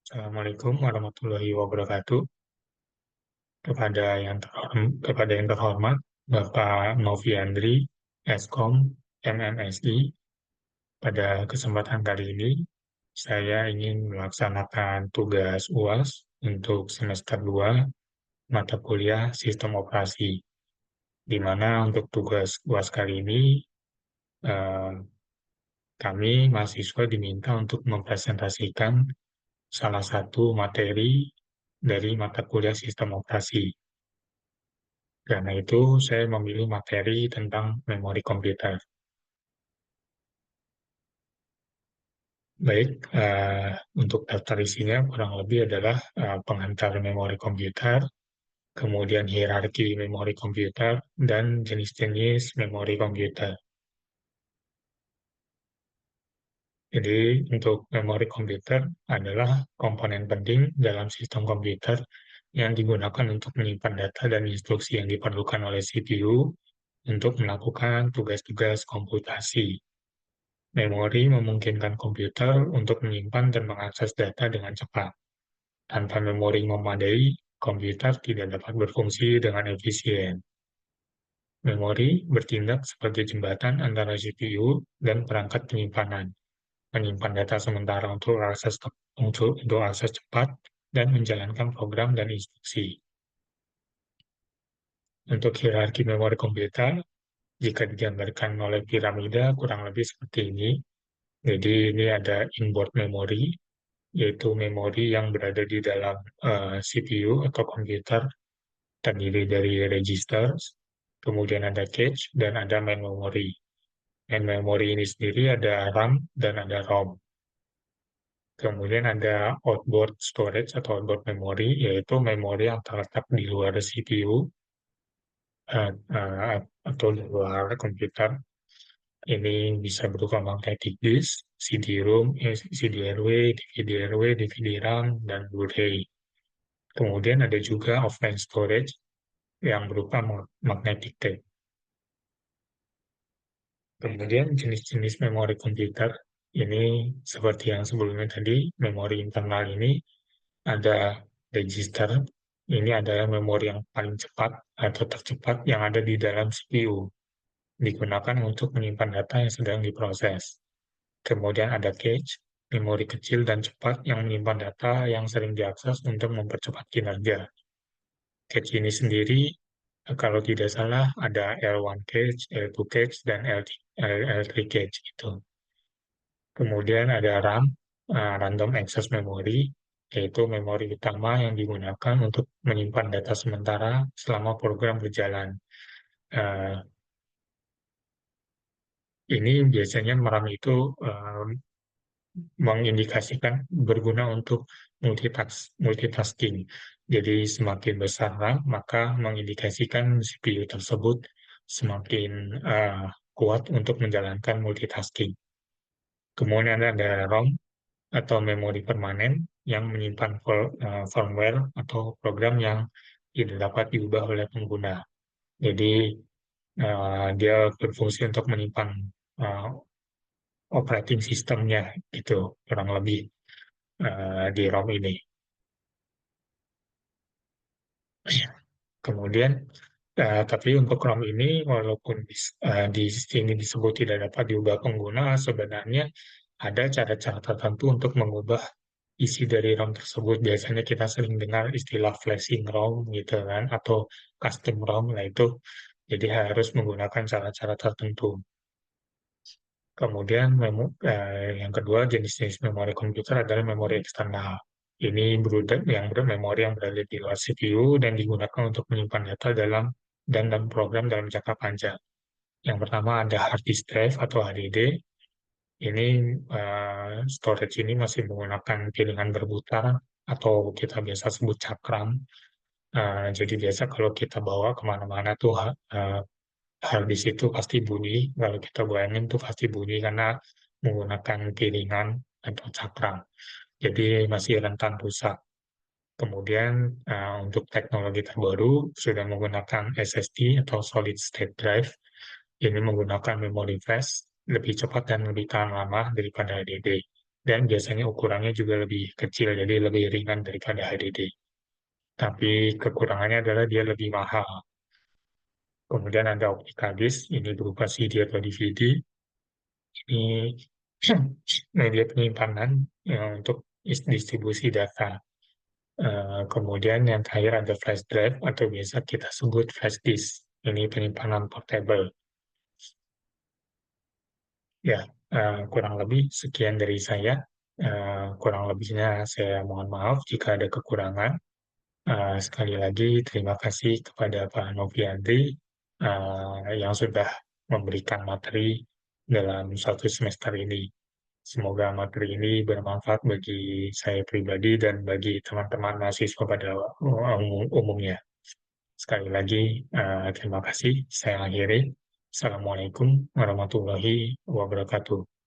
Assalamualaikum warahmatullahi wabarakatuh. Kepada yang terhormat Bapak Noviandri, Eskom, MMSI, pada kesempatan kali ini saya ingin melaksanakan tugas UAS untuk semester 2 mata kuliah Sistem Operasi, di mana untuk tugas UAS kali ini eh, kami mahasiswa diminta untuk mempresentasikan salah satu materi dari mata kuliah Sistem Operasi. Karena itu, saya memilih materi tentang memori komputer. Baik, untuk daftar isinya kurang lebih adalah pengantar memori komputer, kemudian hierarki memori komputer, dan jenis-jenis memori komputer. Jadi, untuk memori komputer adalah komponen penting dalam sistem komputer yang digunakan untuk menyimpan data dan instruksi yang diperlukan oleh CPU untuk melakukan tugas-tugas komputasi. Memori memungkinkan komputer untuk menyimpan dan mengakses data dengan cepat. Tanpa memori memadai, komputer tidak dapat berfungsi dengan efisien. Memori bertindak sebagai jembatan antara CPU dan perangkat penyimpanan, menyimpan data sementara untuk akses cepat dan menjalankan program dan instruksi. Untuk hierarki memori komputer, jika digambarkan oleh piramida kurang lebih seperti ini. Jadi ini ada inboard memory, yaitu memori yang berada di dalam CPU atau komputer, terdiri dari register, kemudian ada cache, dan ada main memory. Main memory ini sendiri ada RAM dan ada ROM. Kemudian ada outboard storage atau outboard memory, yaitu memori yang terletak di luar CPU atau di luar komputer. Ini bisa berupa magnetic disk, CD-ROM, CD-RW, DVD-RW, DVD-RAM, dan Blu-ray. Kemudian ada juga offline storage yang berupa magnetic tape. Kemudian jenis-jenis memori komputer ini seperti yang sebelumnya tadi, memori internal ini ada register, ini adalah memori yang paling cepat atau tercepat yang ada di dalam CPU, digunakan untuk menyimpan data yang sedang diproses. Kemudian ada cache, memori kecil dan cepat yang menyimpan data yang sering diakses untuk mempercepat kinerja. Cache ini sendiri, kalau tidak salah, ada L1 cache, L2 cache, dan L3 cache gitu. Kemudian ada RAM, Random Access Memory, yaitu memori utama yang digunakan untuk menyimpan data sementara selama program berjalan. Eh, ini biasanya RAM itu mengindikasikan berguna untuk multitasking. Jadi semakin besar RAM, maka mengindikasikan CPU tersebut semakin kuat untuk menjalankan multitasking. Kemudian ada ROM atau memori permanen yang menyimpan firmware atau program yang tidak dapat diubah oleh pengguna. Jadi dia berfungsi untuk menyimpan uh, operating sistemnya gitu kurang lebih di ROM ini. Kemudian, tapi untuk ROM ini, walaupun di sini disebut tidak dapat diubah pengguna, sebenarnya ada cara-cara tertentu untuk mengubah isi dari ROM tersebut. Biasanya kita sering dengar istilah flashing ROM gitu kan, atau custom ROM, lah itu. Jadi harus menggunakan cara-cara tertentu. Kemudian yang kedua jenis-jenis memori komputer adalah memori eksternal. Ini memori yang berada di luar CPU dan digunakan untuk menyimpan data dalam program dalam jangka panjang. Yang pertama ada hard disk drive atau HDD. Ini storage ini masih menggunakan piringan berputar atau kita biasa sebut cakram. Jadi biasa kalau kita bawa kemana-mana tuh habis itu pasti bunyi, kalau kita goyangin tuh pasti bunyi karena menggunakan piringan atau cakram. Jadi masih rentan rusak. Kemudian untuk teknologi terbaru sudah menggunakan SSD atau Solid State Drive. Ini menggunakan memori flash lebih cepat dan lebih tahan lama daripada HDD. dan biasanya ukurannya juga lebih kecil, jadi lebih ringan daripada HDD. Tapi kekurangannya adalah dia lebih mahal. Kemudian ada optical disc, ini berupa CD atau DVD. Ini media penyimpanan untuk distribusi data. Kemudian yang terakhir ada flash drive atau biasa kita sebut flash disk. Ini penyimpanan portable. Ya, kurang lebih sekian dari saya. Kurang lebihnya saya mohon maaf jika ada kekurangan. Sekali lagi terima kasih kepada Pak Noviandri yang sudah memberikan materi dalam satu semester ini. Semoga materi ini bermanfaat bagi saya pribadi dan bagi teman-teman mahasiswa pada umumnya. Sekali lagi, terima kasih. Saya akhiri. Assalamualaikum warahmatullahi wabarakatuh.